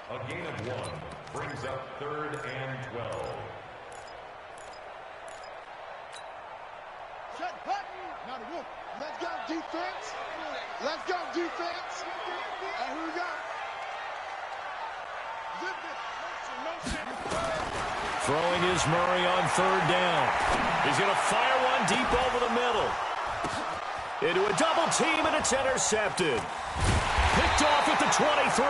A gain of 1 brings up 3rd and 12. Now look, let's go defense. Let's go defense. And here we go. Throwing is Murray on 3rd down. He's going to fire one deep over the middle. Into a double team, and it's intercepted. Picked off at the 23.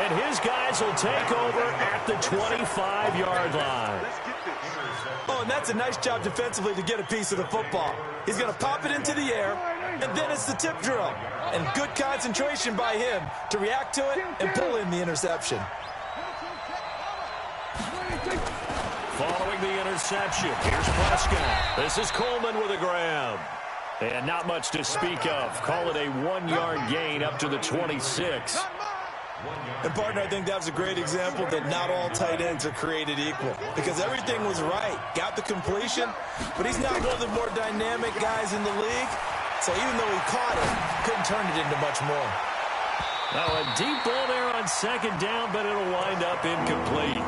And his guys will take over at the 25-yard line. Oh, and that's a nice job defensively to get a piece of the football. He's going to pop it into the air, and then it's the tip drill. And good concentration by him to react to it and pull in the interception. Following the interception, here's Prescott. This is Coleman with a grab. And not much to speak of. Call it a 1-yard gain up to the 26. And, partner, I think that was a great example that not all tight ends are created equal. Because everything was right. Got the completion, but he's not one of the more dynamic guys in the league. So even though he caught it, couldn't turn it into much more. Now a deep ball there on 2nd down, but it'll wind up incomplete.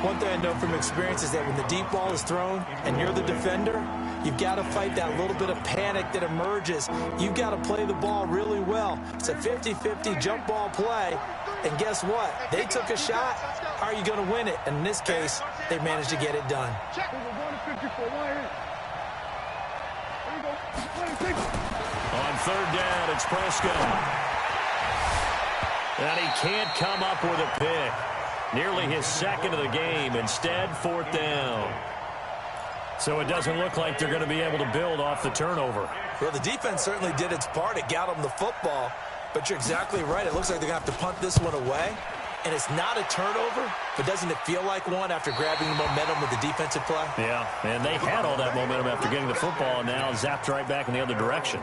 One thing I know from experience is that when the deep ball is thrown and you're the defender, you've got to fight that little bit of panic that emerges. You've got to play the ball really well. It's a 50-50 jump ball play. And guess what? They took a shot. How are you going to win it? And in this case, they managed to get it done. On 3rd down, it's Prescott. And he can't come up with a pick. Nearly his 2nd of the game. Instead, 4th down. So it doesn't look like they're going to be able to build off the turnover. Well, the defense certainly did its part. It got them the football. But you're exactly right. It looks like they're going to have to punt this one away. And it's not a turnover, but doesn't it feel like one after grabbing the momentum with the defensive play? Yeah, and they had all that momentum after getting the football, and now zapped right back in the other direction.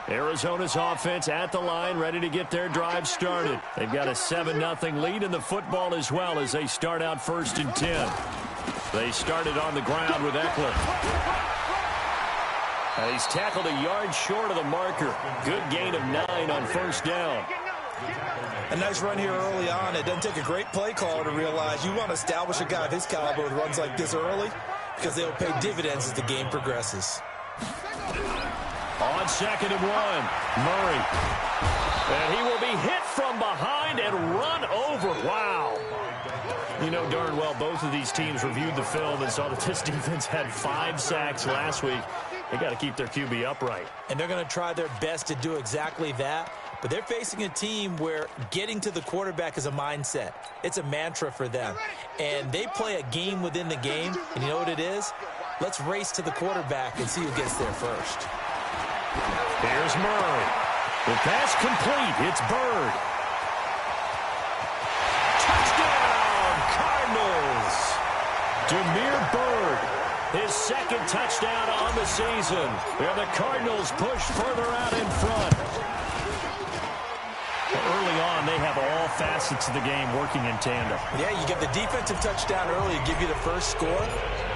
Arizona's offense at the line, ready to get their drive started. They've got a 7-0 lead in the football as well as they start out 1st and 10. They started on the ground with Eckler. And he's tackled a yard short of the marker. Good gain of 9 on 1st down. A nice run here early on. It doesn't take a great play caller to realize you want to establish a guy of his caliber with runs like this early because they'll pay dividends as the game progresses. On 2nd and 1, Murray. And he will be hit from behind and run over. Wow. You know darn well both of these teams reviewed the film and saw that this defense had 5 sacks last week. They got to keep their QB upright. And they're going to try their best to do exactly that. But they're facing a team where getting to the quarterback is a mindset. It's a mantra for them. And they play a game within the game. And you know what it is? Let's race to the quarterback and see who gets there first. Here's Murray. The pass complete. It's Bird. Touchdown, Cardinals. Demir Bird, his 2nd touchdown on the season. And the Cardinals push further out in front. Early on, they have all facets of the game working in tandem. Yeah, you get the defensive touchdown early, give you the first score,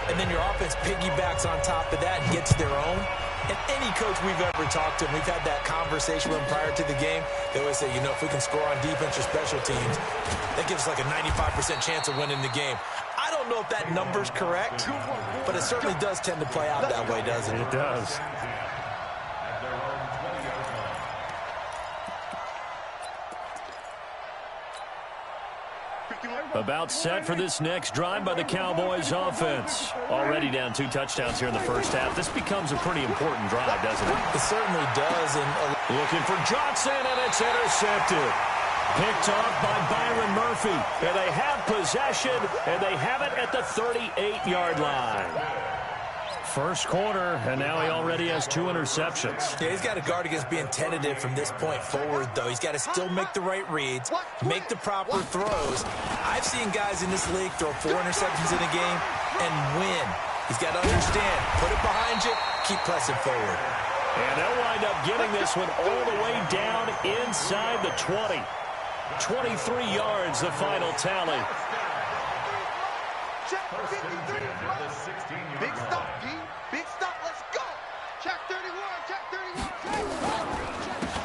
and then your offense piggybacks on top of that and gets their own. And any coach we've ever talked to, and we've had that conversation with them prior to the game, they always say, you know, if we can score on defense or special teams, that gives us like a 95% chance of winning the game. I don't know if that number's correct, but it certainly does tend to play out that way, doesn't it? It does. About set for this next drive by the Cowboys offense. Already down 2 touchdowns here in the first half. This becomes a pretty important drive, doesn't it? It certainly does. And looking for Johnson, and it's intercepted. Picked off by Byron Murphy. And they have possession, and they have it at the 38-yard line. First quarter, and now he already has 2 interceptions. Yeah, he's got to guard against being tentative from this point forward, though. He's got to still make the right reads, make the proper throws. I've seen guys in this league throw 4 interceptions in a game and win. He's got to understand, put it behind you, keep pressing forward. And they'll wind up getting this one all the way down inside the 20. 23 yards, the final tally. Big stop, D. Big stop. Let's go. Check 31. Check 31.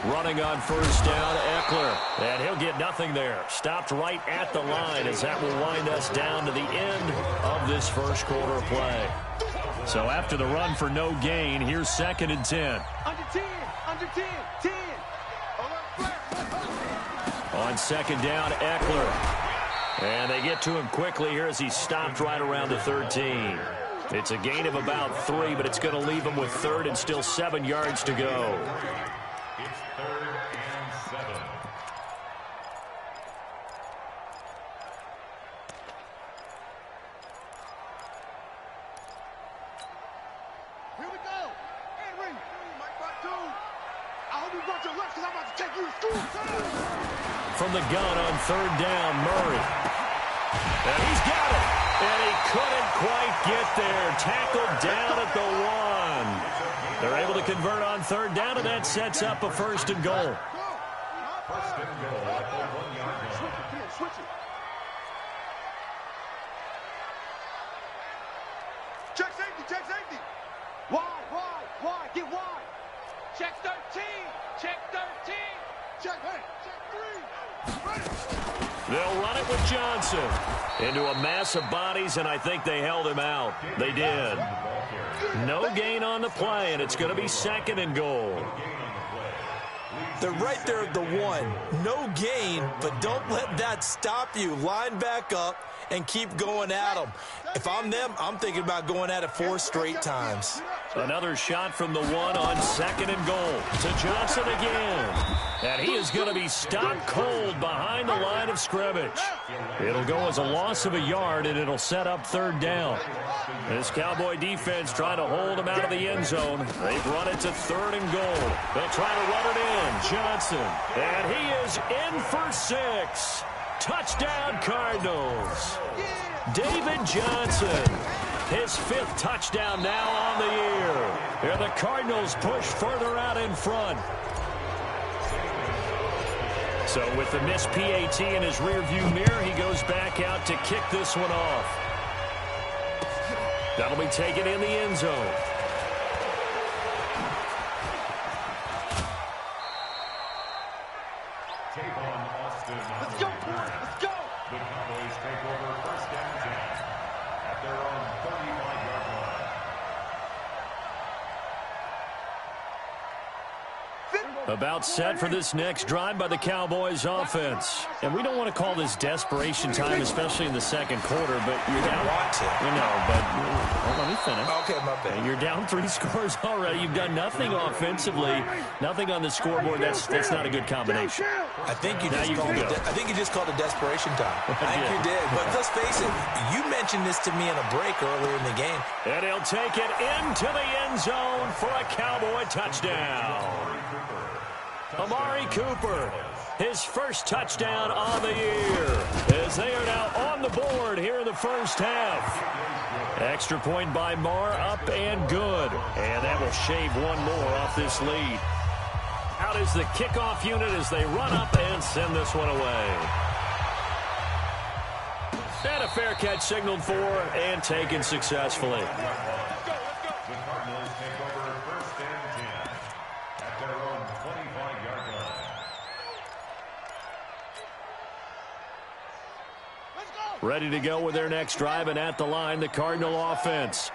Running on first down, Eckler. And he'll get nothing there. Stopped right at the line as that will wind us down to the end of this first quarter of play. So after the run for no gain, here's 2nd and 10. Under 10, 10. On 2nd down, Eckler. And they get to him quickly here as he stopped right around the 13. It's a gain of about 3, but it's going to leave him with 3rd and still 7 yards to go. It's 3rd and 7. Here we go. Henry. Mike Batu. I hope you brought your lunch because I'm about to take you to school. From the gun on 3rd down, Murray. And he's got it. And he couldn't quite get there. Tackled down at the 1. They're able to convert on 3rd down, and that sets up a 1st and goal. First and goal at the 1-yard line. Switch it. Check safety. Wide. Get wide. Check 13. Check 3. Ready. They'll run it with Johnson into a mass of bodies, and I think they held him out. They did. No gain on the play, and it's going to be 2nd and goal. They're right there at the 1. No gain, but don't let that stop you. Line back up and keep going at them. If I'm them, I'm thinking about going at it 4 straight times. Another shot from the 1 on 2nd and goal to Johnson again. And he is going to be stopped cold behind the line of scrimmage. It'll go as a loss of a yard, and it'll set up 3rd down. This Cowboy defense trying to hold him out of the end zone. They've run it to 3rd and goal. They'll try to run it in. Johnson. And he is in for 6. Touchdown, Cardinals. David Johnson. His 5th touchdown now on the year. Here the Cardinals push further out in front. So with the missed PAT in his rearview mirror, he goes back out to kick this one off. That'll be taken in the end zone. Let's go. The Cowboys take over 1st and 10 at their own 35-yard line. About set for this next drive by the Cowboys offense. And we don't want to call this desperation time, especially in the 2nd quarter, but you're down. Want to. You know, but let me finish. Okay, my bad. You're down 3 scores already. You've done nothing offensively, nothing on the scoreboard. That's not a good combination. I think you just called it desperation time. I think did. you did. But let's face it, you mentioned this to me in a break earlier in the game. And he'll take it into the end zone for a Cowboy touchdown. Amari Cooper, his 1st touchdown on the year, as they are now on the board here in the 1st half. Extra point by Marr, up and good. And that will shave 1 more off this lead. Out is the kickoff unit as they run up and send this one away. And a fair catch signaled for and taken successfully. The Cardinals take over 1st and 10 at their own 25-yard line. Ready to go with their next drive, and at the line, the Cardinal offense.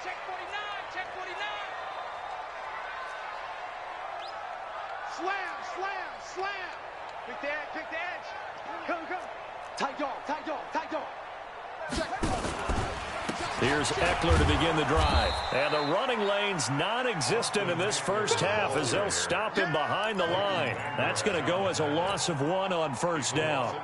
Check 49. Slam. Pick the edge. Come. Tight dog. Here's Eckler to begin the drive. And the running lane's non-existent in this 1st half as they'll stop him behind the line. That's going to go as a loss of 1 on 1st down.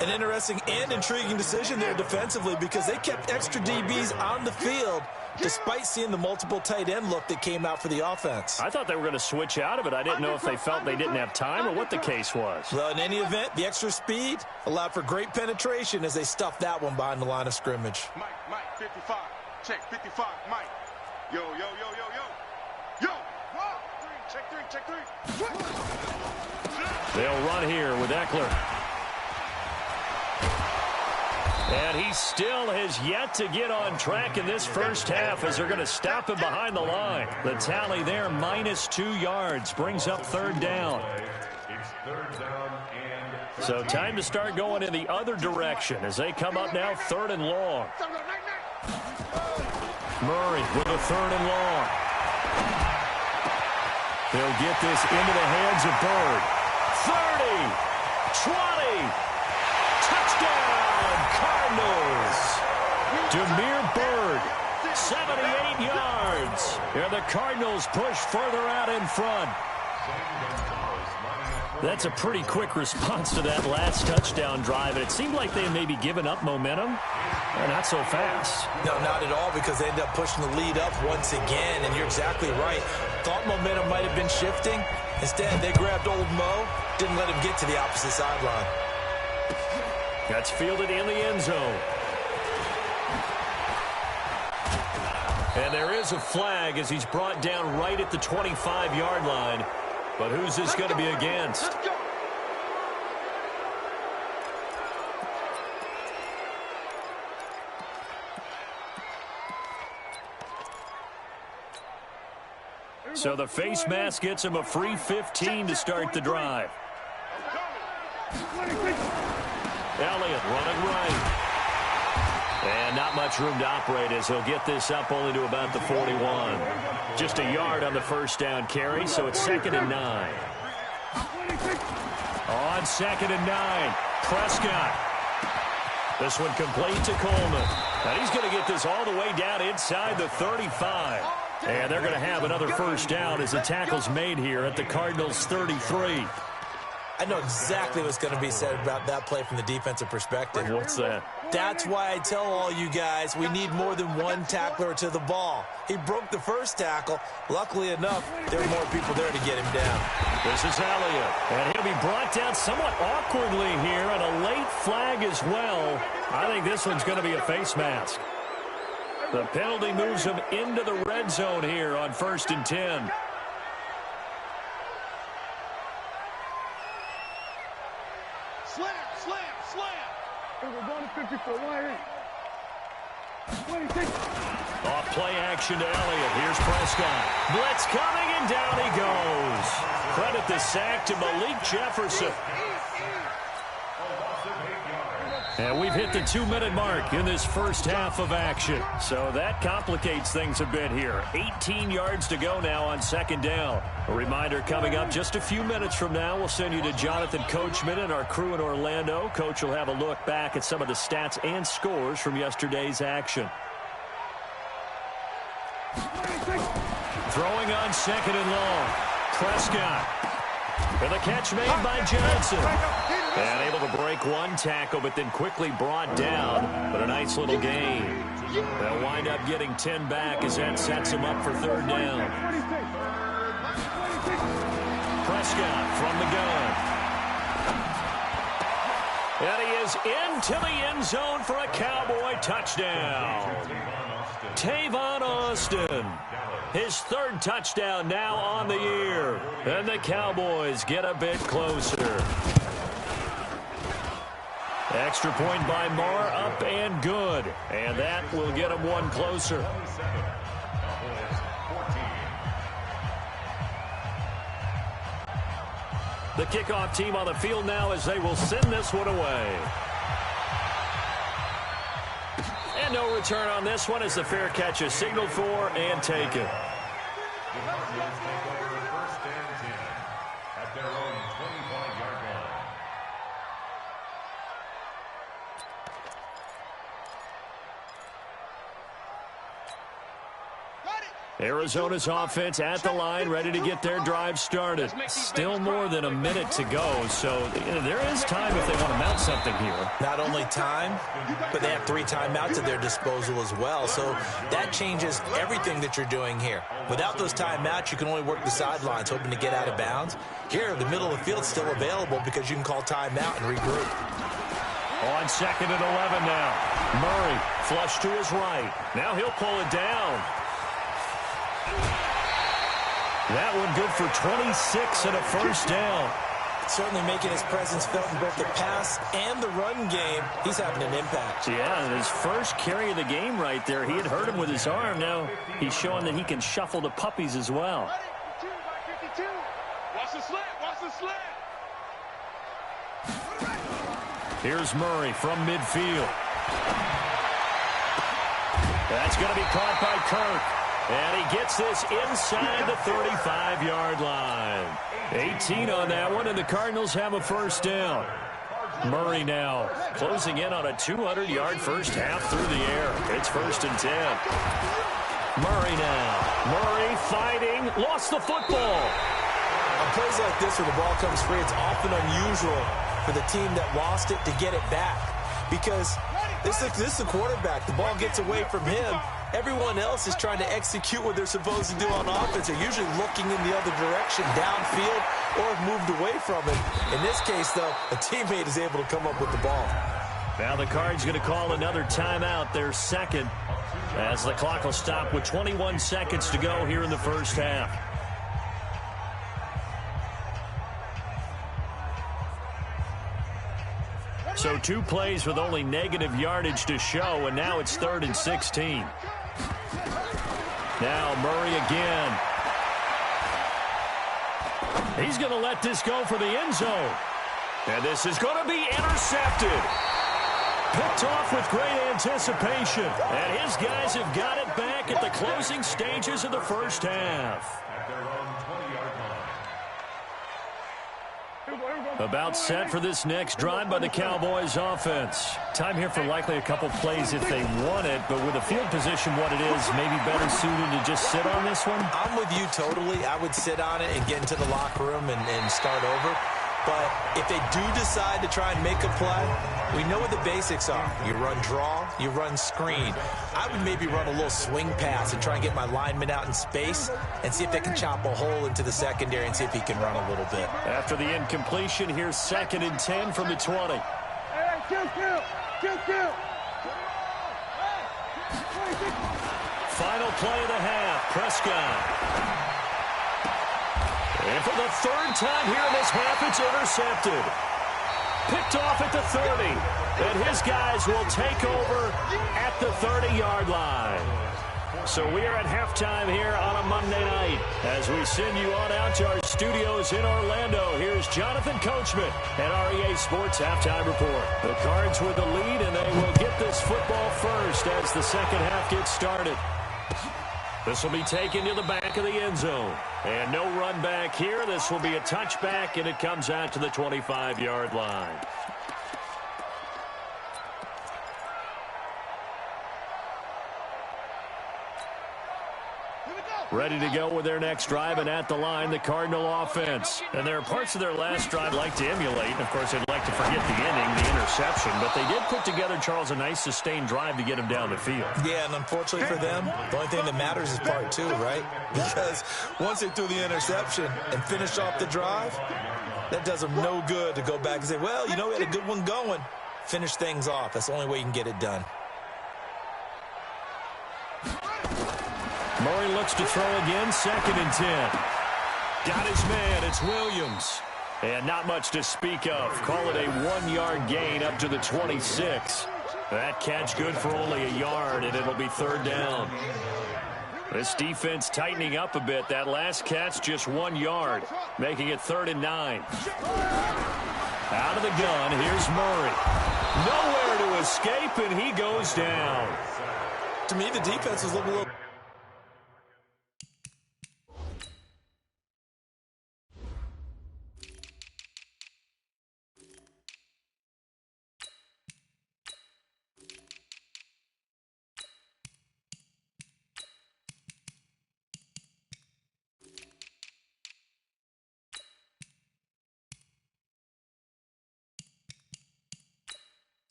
An interesting and intriguing decision there defensively because they kept extra DBs on the field despite seeing the multiple tight end look that came out for the offense. I thought they were going to switch out of it. I didn't know if they felt they didn't have time or what the case was. Well, in any event, the extra speed allowed for great penetration as they stuffed that one behind the line of scrimmage. Mike, 55. Check 55, Mike. Yo. Check three. They'll run here with Eckler. And he still has yet to get on track in this first half as they're going to stop him behind the line. The tally there, -2 yards, brings up third down. It's third down and... So time to start going in the other direction as they come up now third and long. Murray with a third and long. They'll get this into the hands of Bird. 30, 20, touchdown, Cardinals. Demir Bird, 78 yards. And the Cardinals push further out in front. That's a pretty quick response to that last touchdown drive. And it seemed like they may be giving up momentum. Not so fast. No, not at all, because they ended up pushing the lead up once again. And you're exactly right. Thought momentum might have been shifting. Instead, they grabbed old Mo, didn't let him get to the opposite sideline. That's fielded in the end zone. And there is a flag as he's brought down right at the 25-yard line. But who's this going to be against? So the face mask gets him a free 15 to start the drive. Elliott running right. And not much room to operate as he'll get this up only to about the 41. Just a yard on the first down carry, so it's 2nd and 9. On 2nd and 9, Prescott. This one complete to Coleman. And he's going to get this all the way down inside the 35. And they're going to have another first down as the tackle's made here at the Cardinals' 33. I know exactly what's going to be said about that play from the defensive perspective. What's that? That's why I tell all you guys we need more than one tackler to the ball. He broke the first tackle. Luckily enough, there were more people there to get him down. This is Elliott. And he'll be brought down somewhat awkwardly here, and a late flag as well. I think this one's going to be a face mask. The penalty moves him into the red zone here on 1st and 10. Slam, slam, slam. We're going to 54, 180. Off play action to Elliott. Here's Prescott. Blitz coming, and down he goes. Credit the sack to Malik Jefferson. And we've hit the 2-minute mark in this first half of action. So that complicates things a bit here. 18 yards to go now on 2nd down. A reminder coming up just a few minutes from now. We'll send you to Jonathan Coachman and our crew in Orlando. Coach will have a look back at some of the stats and scores from yesterday's action. Throwing on 2nd and long. Prescott. And the catch made by Johnson. And able to break one tackle, but then quickly brought down. But a nice little gain. They'll wind up getting 10 back as that sets him up for 3rd down. Prescott from the gun. And he is into the end zone for a Cowboy touchdown. Tavon Austin. His 3rd touchdown now on the year. And the Cowboys get a bit closer. Extra point by Marr, up and good. And that will get him one closer. The kickoff team on the field now as they will send this one away. And no return on this one as the fair catch is signaled for and taken. Arizona's offense at the line, ready to get their drive started. Still more than a minute to go, so there is time if they want to mount something here. Not only time, but they have 3 timeouts at their disposal as well, so that changes everything that you're doing here. Without those timeouts, you can only work the sidelines, hoping to get out of bounds. Here, the middle of the field's still available because you can call timeout and regroup. On 2nd and 11 now. Murray, flush to his right. Now he'll pull it down. That one good for 26 and a first down. certainly making his presence felt in both the pass and the run game. He's having an impact. Yeah, his first carry of the game right there. He had hurt him with his arm. Now he's showing that he can shuffle the puppies as well. Watch the slant. Watch the slant. Here's Murray from midfield. That's going to be caught by Kirk. And he gets this inside the 35-yard line. 18 on that one, and the Cardinals have a first down. Murray now closing in on a 200-yard first half through the air. It's 1st and 10. Murray now. Murray fighting. Lost the football. On plays like this where the ball comes free, it's often unusual for the team that lost it to get it back. Because this is the quarterback. The ball gets away from him. Everyone else is trying to execute what they're supposed to do on offense. They're usually looking in the other direction, downfield, or have moved away from it. In this case, though, a teammate is able to come up with the ball. Now the Cards going to call another timeout, their second, as the clock will stop with 21 seconds to go here in the first half. So 2 plays with only negative yardage to show, and now it's 3rd and 16. Now Murray again. He's going to let this go for the end zone. And this is going to be intercepted. Picked off with great anticipation. And his guys have got it back at the closing stages of the first half. At their own 20-yard line. About set for this next drive by the Cowboys offense. Time here for likely a couple plays if they want it, but with the field position what it is, maybe better suited to just sit on this one? I'm with you totally. I would sit on it and get into the locker room and start over. But if they do decide to try and make a play, we know what the basics are. You run draw, you run screen. I would maybe run a little swing pass and try and get my lineman out in space and see if they can chop a hole into the secondary and see if he can run a little bit. After the incompletion, here's 2nd and 10 from the 20. Hey, kill. Final play of the half, Prescott. And for the 3rd time here in this half, it's intercepted. Picked off at the 30. And his guys will take over at the 30-yard line. So we are at halftime here on a Monday night. As we send you on out to our studios in Orlando, here's Jonathan Coachman at REA Sports Halftime Report. The Cards with the lead, and they will get this football first as the second half gets started. This will be taken to the back of the end zone. And no run back here. This will be a touchback, and it comes out to the 25-yard line. Ready to go with their next drive, and at the line, the Cardinal offense. And there are parts of their last drive like to emulate. And, of course, they'd like to forget the inning, the interception. But they did put together, Charles, a nice sustained drive to get him down the field. Yeah, and unfortunately for them, the only thing that matters is part 2, right? Because once they threw the interception and finished off the drive, that does them no good to go back and say, well, you know, we had a good one going. Finish things off. That's the only way you can get it done. Murray looks to throw again, 2nd and 10. Got his man, it's Williams. And not much to speak of. Call it a 1-yard gain up to the 26. That catch good for only a yard, and it'll be 3rd down. This defense tightening up a bit. That last catch just 1 yard, making it 3rd and 9. Out of the gun, here's Murray. Nowhere to escape, and he goes down. To me, the defense was looking a little...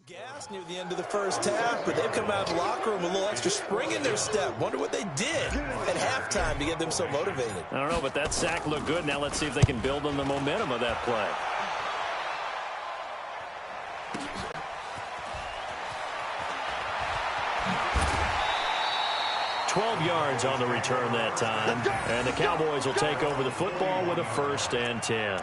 gas near the end of the first half, but they've come out of the locker room with a little extra spring in their step. Wonder what they did at halftime to get them so motivated. I don't know, but that sack looked good. Now let's see if they can build on the momentum of that play. yards on the return that time. And the Cowboys will take over the football with a 1st and 10.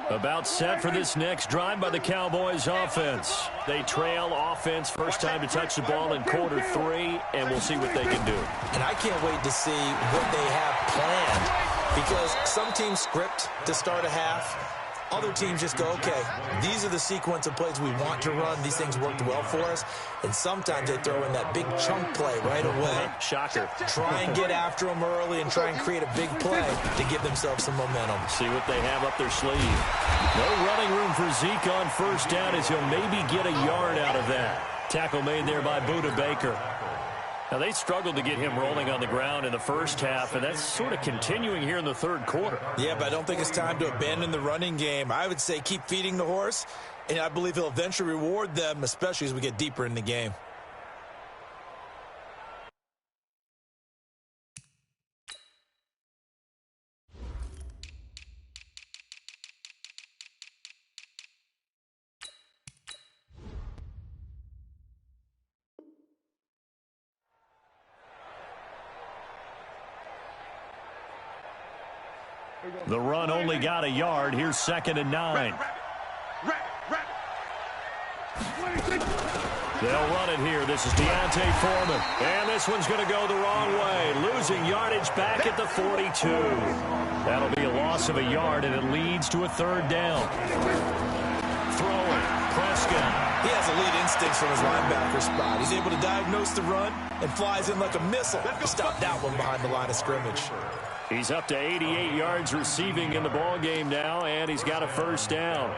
About set for this next drive by the Cowboys offense. They trail offense, first time to touch the ball in quarter 3, and we'll see what they can do. And I can't wait to see what they have planned, because some teams script to start a half. Other teams just go, okay, these are the sequence of plays we want to run. These things worked well for us. And sometimes they throw in that big chunk play right away. Shocker. Try and get after them early and try and create a big play to give themselves some momentum. See what they have up their sleeve. No running room for Zeke on 1st down, as he'll maybe get a yard out of that. Tackle made there by Buda Baker. Now, they struggled to get him rolling on the ground in the first half, and that's sort of continuing here in the 3rd quarter. Yeah, but I don't think it's time to abandon the running game. I would say keep feeding the horse, and I believe he'll eventually reward them, especially as we get deeper in the game. The run only got a yard. Here's 2nd and 9. They'll run it here. This is Deontay Foreman. And this one's going to go the wrong way. Losing yardage back at the 42. That'll be a loss of a yard, and it leads to a 3rd down. Throwing. Prescott. He has elite instincts from his linebacker spot. He's able to diagnose the run and flies in like a missile to stop that one behind the line of scrimmage. He's up to 88 yards receiving in the ball game now, and he's got a 1st down.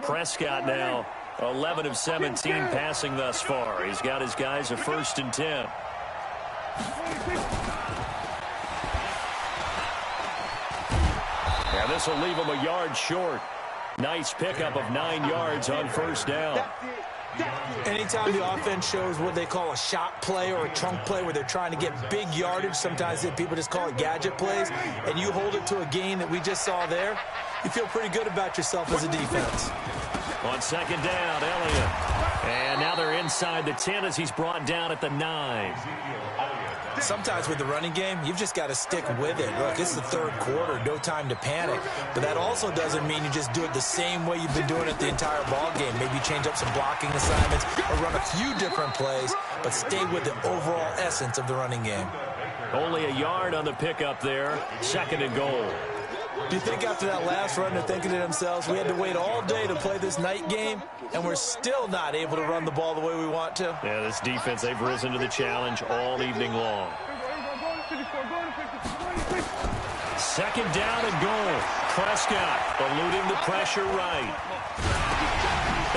Prescott now 11 of 17 passing thus far. He's got his guys a 1st and 10. And this will leave him a yard short. Nice pickup of 9 yards on 1st down. Anytime the offense shows what they call a shot play or a chunk play where they're trying to get big yardage, sometimes people just call it gadget plays, and you hold it to a gain that we just saw there, you feel pretty good about yourself as a defense. On 2nd down, Elliott. And now they're inside the 10 as he's brought down at the 9. Sometimes with the running game, you've just got to stick with it. Look, it's the 3rd quarter, no time to panic. But that also doesn't mean you just do it the same way you've been doing it the entire ball game. Maybe change up some blocking assignments or run a few different plays, but stay with the overall essence of the running game. Only a yard on the pickup there. 2nd and goal. Do you think after that last run they're thinking to themselves, we had to wait all day to play this night game, and we're still not able to run the ball the way we want to? Yeah, this defense, they've risen to the challenge all evening long. 2nd down and goal. Prescott eluding the pressure right.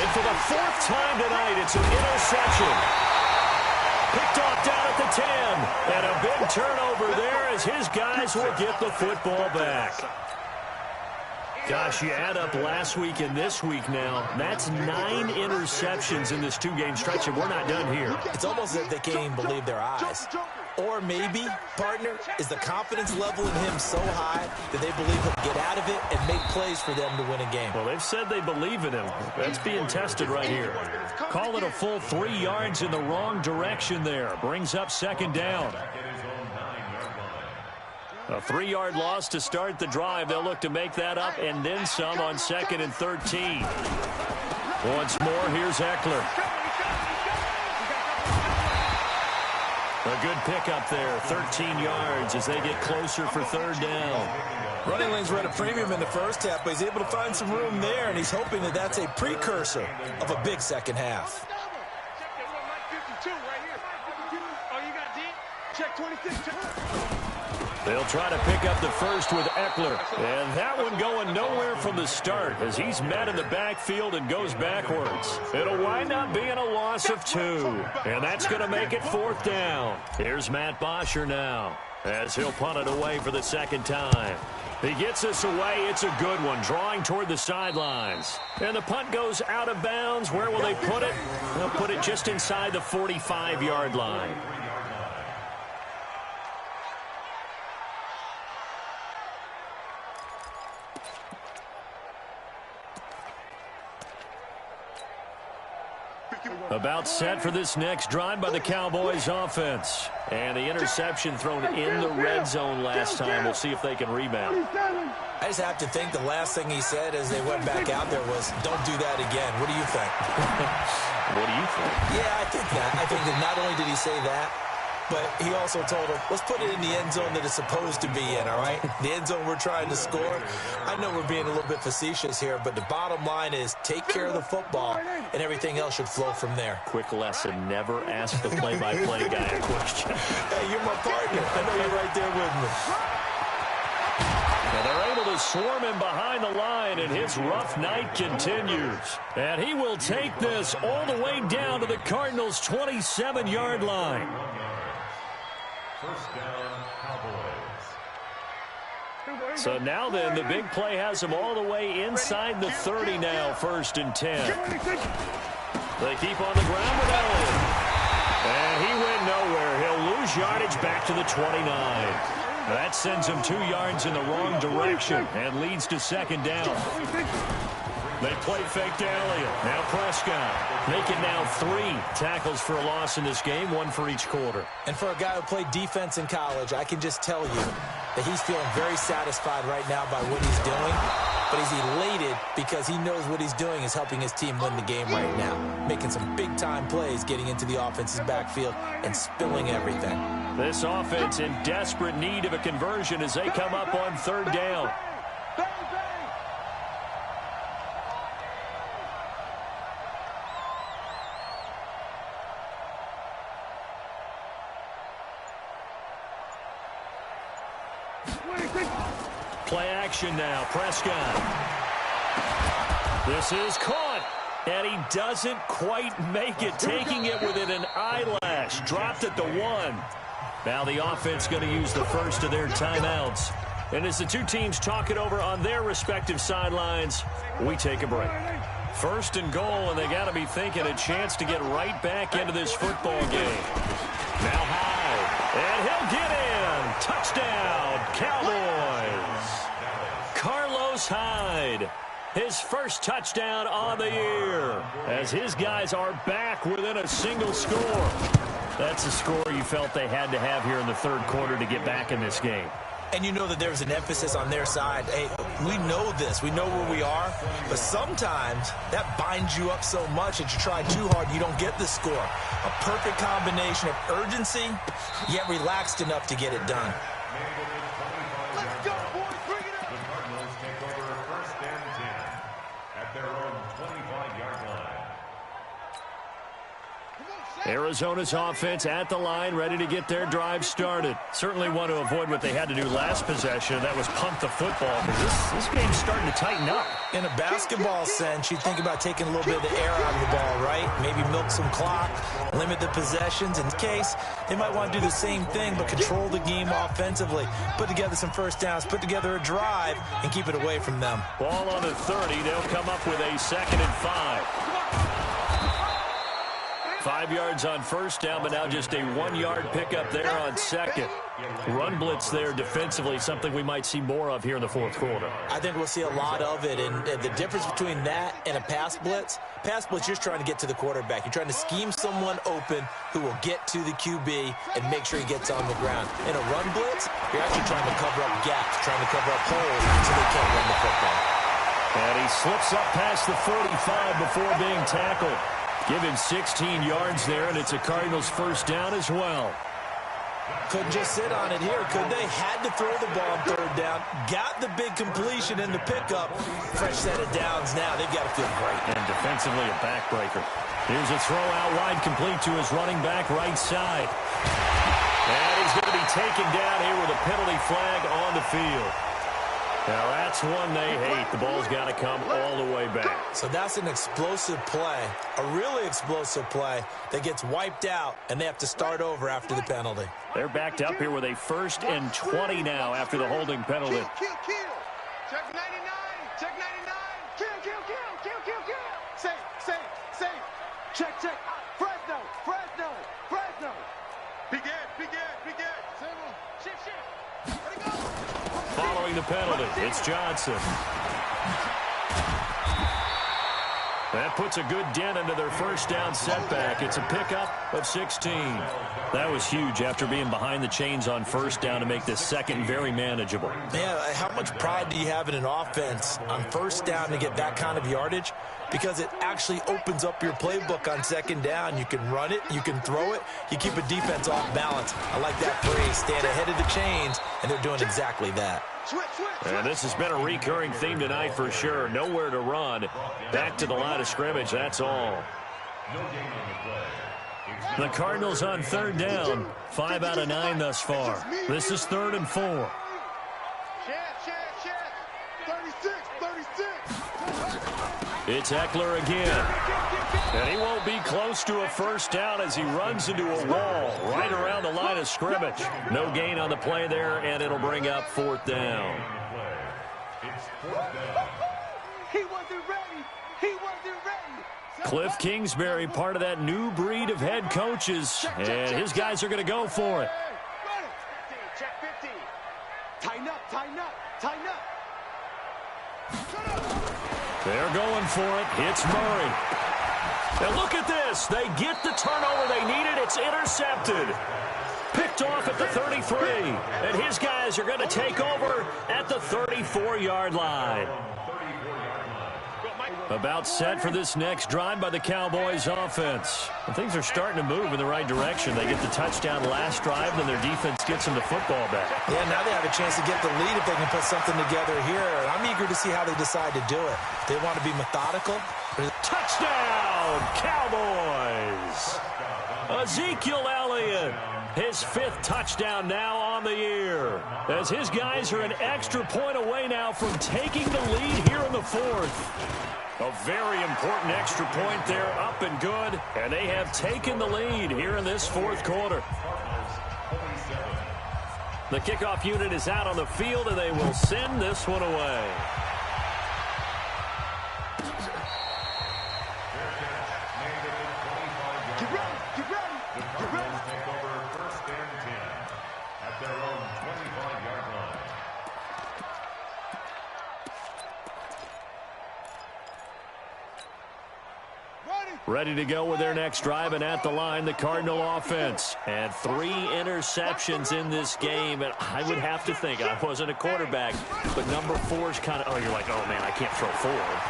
And for the 4th time tonight, it's an interception. Picked off down at the 10. And a big turnover there as his guys will get the football back. Gosh, you add up last week and this week now. That's 9 interceptions in this 2-game stretch, and we're not done here. It's almost as if they can't even believe their eyes. Or maybe, partner, is the confidence level in him so high that they believe he'll get out of it and make plays for them to win a game. Well, they've said they believe in him. That's being tested right here. Call it a full 3 yards in the wrong direction there. Brings up 2nd down. A 3-yard loss to start the drive. They'll look to make that up and then some on 2nd and 13. Once more, here's Eckler. A good pickup there, 13 yards as they get closer for 3rd down. Running lanes were at a premium in the first half, but he's able to find some room there, and he's hoping that that's a precursor of a big 2nd half. Check 26. They'll try to pick up the first with Eckler. And that one going nowhere from the start as he's met in the backfield and goes backwards. It'll wind up being a loss of 2. And that's going to make it 4th down. Here's Matt Bosher now as he'll punt it away for the second time. He gets us away. It's a good one, drawing toward the sidelines. And the punt goes out of bounds. Where will they put it? They'll put it just inside the 45-yard line. About set for this next drive by the Cowboys offense. And the interception thrown in the red zone last time. We'll see if they can rebound. I just have to think the last thing he said as they went back out there was, don't do that again. What do you think? What do you think? Yeah, I think that. I think that not only did he say that, but he also told him, let's put it in the end zone that it's supposed to be in, all right? The end zone we're trying to score. I know we're being a little bit facetious here, but the bottom line is take care of the football, and everything else should flow from there. Quick lesson, never ask the play-by-play guy a question. Hey, you're my partner. I know you're right there with me. And they're able to swarm him behind the line, and his rough night continues. And he will take this all the way down to the Cardinals' 27-yard line. First down, Cowboys. So now then, the big play has him all the way inside the 30 now, 1st and 10. They keep on the ground with Elliott. And he went nowhere. He'll lose yardage back to the 29. That sends him 2 yards in the wrong direction and leads to 2nd down. They play fake to Elliott. Now Prescott. Make it now 3 tackles for a loss in this game, 1 for each quarter. And for a guy who played defense in college, I can just tell you that he's feeling very satisfied right now by what he's doing. But he's elated because he knows what he's doing is helping his team win the game right now. Making some big-time plays, getting into the offense's backfield and spilling everything. This offense in desperate need of a conversion as they come up on 3rd down. Play action now. Prescott. This is caught. And he doesn't quite make it, taking it within an eyelash. Dropped at the 1. Now the offense going to use the first of their timeouts. And as the two teams talk it over on their respective sidelines, we take a break. 1st and goal, and they got to be thinking a chance to get right back into this football game. Now Hyde. And he'll get in. Touchdown, Cowboys. Carlos Hyde. His first touchdown on the year as his guys are back within a single score. That's a score you felt they had to have here in the 3rd quarter to get back in this game. And you know that there's an emphasis on their side. Hey, we know this. We know where we are. But sometimes that binds you up so much that you try too hard, you don't get the score. A perfect combination of urgency, yet relaxed enough to get it done. Let's go, boys. Bring it up. The Cardinals take over 1st and 10 at their own 25-yard line. Arizona's offense at the line, ready to get their drive started. Certainly want to avoid what they had to do last possession, and that was pump the football, because this game's starting to tighten up. In a basketball sense, you think about taking a little bit of the air out of the ball, right? Maybe milk some clock, limit the possessions. In this case, they might want to do the same thing, but control the game offensively. Put together some first downs, put together a drive, and keep it away from them. Ball on the 30. They'll come up with a 2nd and 5. 5 yards on 1st down, but now just a 1-yard pickup there on 2nd. Run blitz there defensively, something we might see more of here in the 4th quarter. I think we'll see a lot of it, and the difference between that and a pass blitz, you're just trying to get to the quarterback. You're trying to scheme someone open who will get to the QB and make sure he gets on the ground. In a run blitz, you're actually trying to cover up gaps, trying to cover up holes so they can't run the football. And he slips up past the 45 before being tackled. Give him 16 yards there, and it's a Cardinals 1st down as well. Couldn't just sit on it here, could they? Had to throw the ball on 3rd down. Got the big completion in the pickup. Fresh set of downs now. They've got to feel great. And defensively a backbreaker. Here's a throw out wide, complete to his running back right side. And he is going to be taken down here with a penalty flag on the field. Now, that's one they hate. The ball's got to come all the way back. So that's an explosive play, a really explosive play that gets wiped out, and they have to start over after the penalty. They're backed up here with a 1st and 20 now after the holding penalty. Kill. Check 99. Check 99. Kill. Safe. Check. Fresno. Begin. Shift. Ready, go. Following the penalty, it's Johnson. That puts a good dent into their first down setback. It's a pickup of 16. That was huge after being behind the chains on first down to make this second very manageable. Man, how much pride do you have in an offense on first down to get that kind of yardage? Because it actually opens up your playbook on second down. You can run it, you can throw it, you keep a defense off balance. I like that phrase, stand ahead of the chains, and they're doing exactly that. And this has been a recurring theme tonight for sure. Nowhere to run. Back to the line of scrimmage, that's all. The Cardinals on third down. 5 out of 9 thus far. This is 3rd and 4. Check. 36. It's Eckler again. And he won't be close to a first down as he runs into a wall right around the line of scrimmage. No gain on the play there, and it'll bring up 4th down. He wasn't ready. Cliff Kingsbury, part of that new breed of head coaches, and his guys are going to go for it. Check 50. Tighten up. They're going for it. It's Murray. And look at this. They get the turnover they needed. It's intercepted. Picked off at the 33. And his guys are going to take over at the 34-yard line. About set for this next drive by the Cowboys offense. And things are starting to move in the right direction. They get the touchdown last drive, then their defense gets them the football back. Yeah, now they have a chance to get the lead if they can put something together here. And I'm eager to see how they decide to do it. They want to be methodical. Touchdown, Cowboys! Ezekiel Elliott, his 5th touchdown now on the year. As his guys are an extra point away now from taking the lead here in the 4th. A very important extra point there, up and good. And they have taken the lead here in this 4th quarter. The kickoff unit is out on the field, and they will send this one away. Get ready. Take over 1st and 10 at their own 25-yard line. Ready to go with their next drive, and at the line, the Cardinal offense. And 3 interceptions in this game, and I would have to think, I wasn't a quarterback, but number 4 is kind of, you're like, oh, man, I can't throw forward.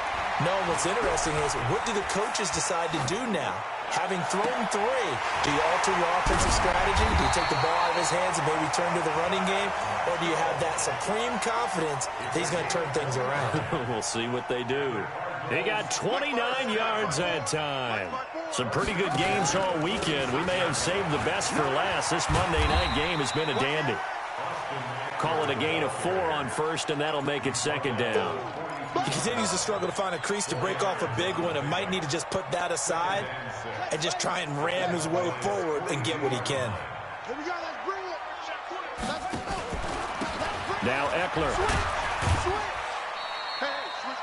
No, what's interesting is, what do the coaches decide to do now? Having thrown 3, do you alter your offensive strategy? Do you take the ball out of his hands and maybe turn to the running game? Or do you have that supreme confidence that he's going to turn things around? We'll see what they do. He got 29 yards that time. Some pretty good games all weekend. We may have saved the best for last. This Monday night game has been a dandy. Call it a gain of 4 on first, and that'll make it 2nd down. He continues to struggle to find a crease to break off a big one and might need to just put that aside and just try and ram his way forward and get what he can. Here we go. Let's bring it. Now Eckler.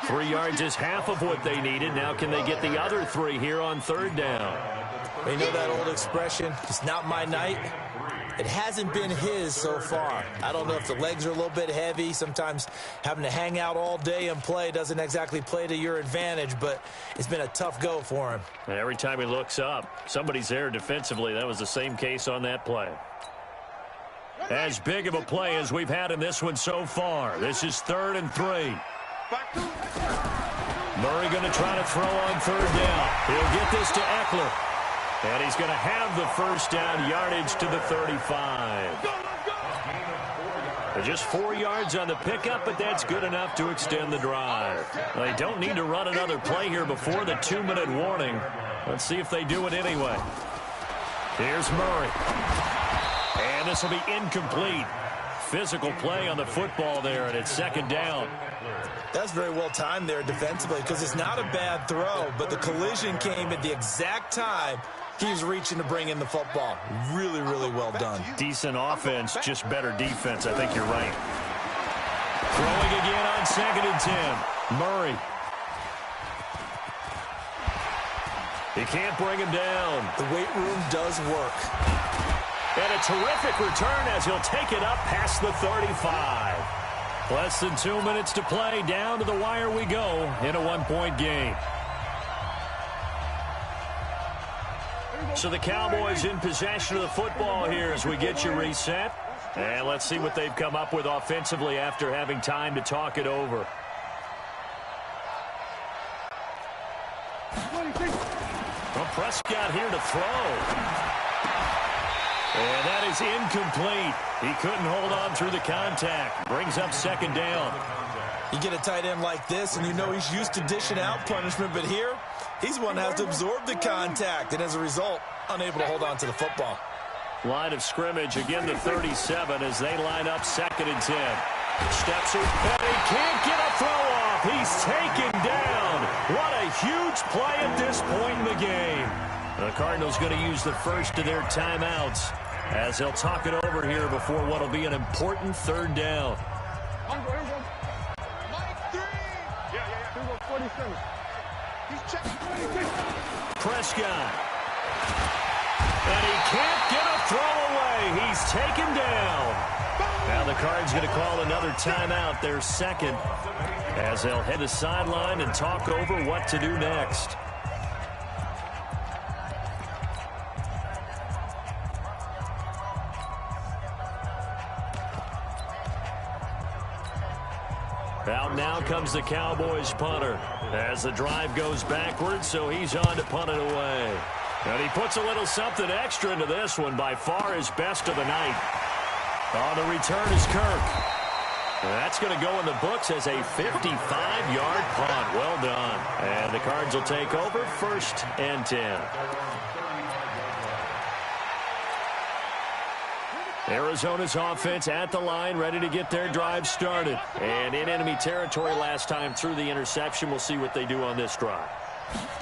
3 yards is half of what they needed. Now can they get the other 3 here on 3rd down? You know that old expression, it's not my night. It hasn't been his so far. I don't know if the legs are a little bit heavy. Sometimes having to hang out all day and play doesn't exactly play to your advantage, but it's been a tough go for him. And every time he looks up, somebody's there defensively. That was the same case on that play. As big of a play as we've had in this one so far. This is 3rd and 3. Murray going to try to throw on 3rd down. He'll get this to Eckler. And he's going to have the first down, yardage to the 35. Just 4 yards on the pickup, but that's good enough to extend the drive. They don't need to run another play here before the 2-minute warning. Let's see if they do it anyway. Here's Murray. And And this will be incomplete. Physical play on the football there, and it's second down. That's very well timed there defensively because it's not a bad throw, but the collision came at the exact time he was reaching to bring in the football. Really, really well done. Decent offense, just better defense. I think you're right. Throwing again on 2nd and 10. Murray. He can't bring him down. The weight room does work. And a terrific return as he'll take it up past the 35. Less than 2 minutes to play. Down to the wire we go in a one-point game. So the Cowboys in possession of the football here as we get you reset. And let's see what they've come up with offensively after having time to talk it over. Well, Prescott here to throw. And that is incomplete. He couldn't hold on through the contact. Brings up second down. You get a tight end like this, and you know he's used to dishing out punishment, but here, he's one that has to absorb the contact, and as a result, unable to hold on to the football. Line of scrimmage, again the 37 as they line up 2nd and 10. Steps in, and he can't get a throw off. He's taken down. What a huge play at this point in the game. The Cardinals going to use the first of their timeouts as they'll talk it over here before what will be an important third down. Prescott. And he can't get a throw away. He's taken down. Now the Cards going to call another timeout, their second, as they'll head to sideline and talk over what to do next. Out now comes the Cowboys punter as the drive goes backwards, so he's on to punt it away. And he puts a little something extra into this one, by far his best of the night. On the return is Kirk. That's going to go in the books as a 55-yard punt. Well done. And the Cards will take over 1st and 10. Arizona's offense at the line, ready to get their drive started. And in enemy territory last time through the interception. We'll see what they do on this drive.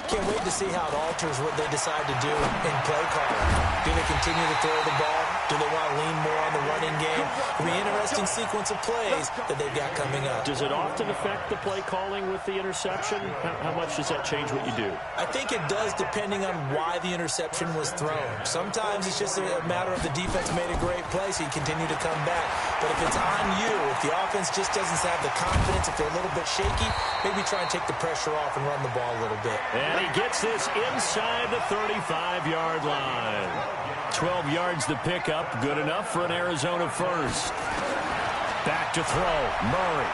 Can't wait to see how it alters what they decide to do in play calling. Do they continue to throw the ball? Do they want to lean more on the running game? It'll be an interesting sequence of plays that they've got coming up. Does it often affect the play calling with the interception? How much does that change what you do? I think it does, depending on why the interception was thrown. Sometimes it's just a matter of the defense made a great play, so you continue to come back. But if it's on you, if the offense just doesn't have the confidence, if they're a little bit shaky, maybe try and take the pressure off and run the ball a little bit. And he gets this inside the 35-yard line. 12 yards to pick up. Good enough for an Arizona first. Back to throw. Murray.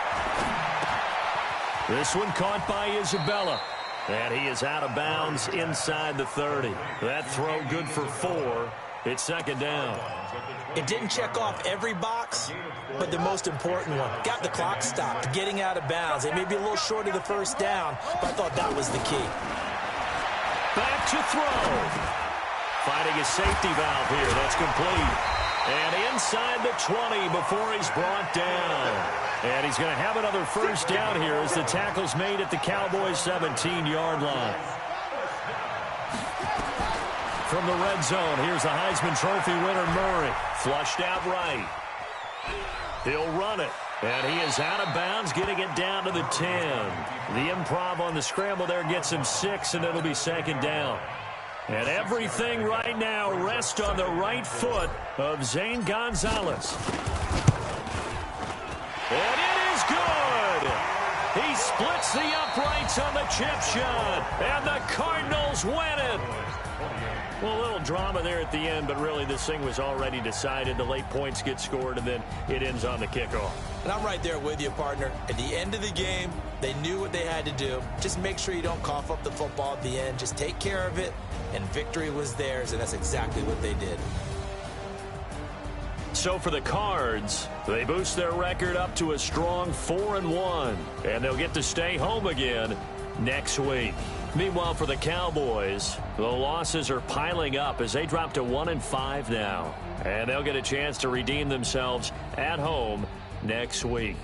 This one caught by Isabella. And he is out of bounds inside the 30. That throw good for 4. It's second down. It didn't check off every box, but the most important one. Got the clock stopped, getting out of bounds. They may be a little short of the first down, but I thought that was the key. Back to throw. Finding a safety valve here. That's complete. And inside the 20 before he's brought down. And he's going to have another first down here as the tackle's made at the Cowboys' 17-yard line. From the red zone, here's the Heisman Trophy winner, Murray. Flushed out right. He'll run it. And he is out of bounds, getting it down to the 10. The improv on the scramble there gets him 6, and it'll be second down. And everything right now rests on the right foot of Zane Gonzalez. And it is good! He splits the uprights on the chip shot, and the Cardinals win it! Well, a little drama there at the end, but really this thing was already decided. The late points get scored, and then it ends on the kickoff. And I'm right there with you, partner. At the end of the game, they knew what they had to do. Just make sure you don't cough up the football at the end. Just take care of it, and victory was theirs, and that's exactly what they did. So for the Cards, they boost their record up to a strong 4-1, and they'll get to stay home again next week. Meanwhile, for the Cowboys, the losses are piling up as they drop to 1-5 now. And they'll get a chance to redeem themselves at home next week.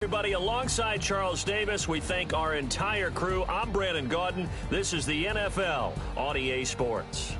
Everybody, alongside Charles Davis, we thank our entire crew. I'm Brandon Gaudin. This is the NFL on EA Sports.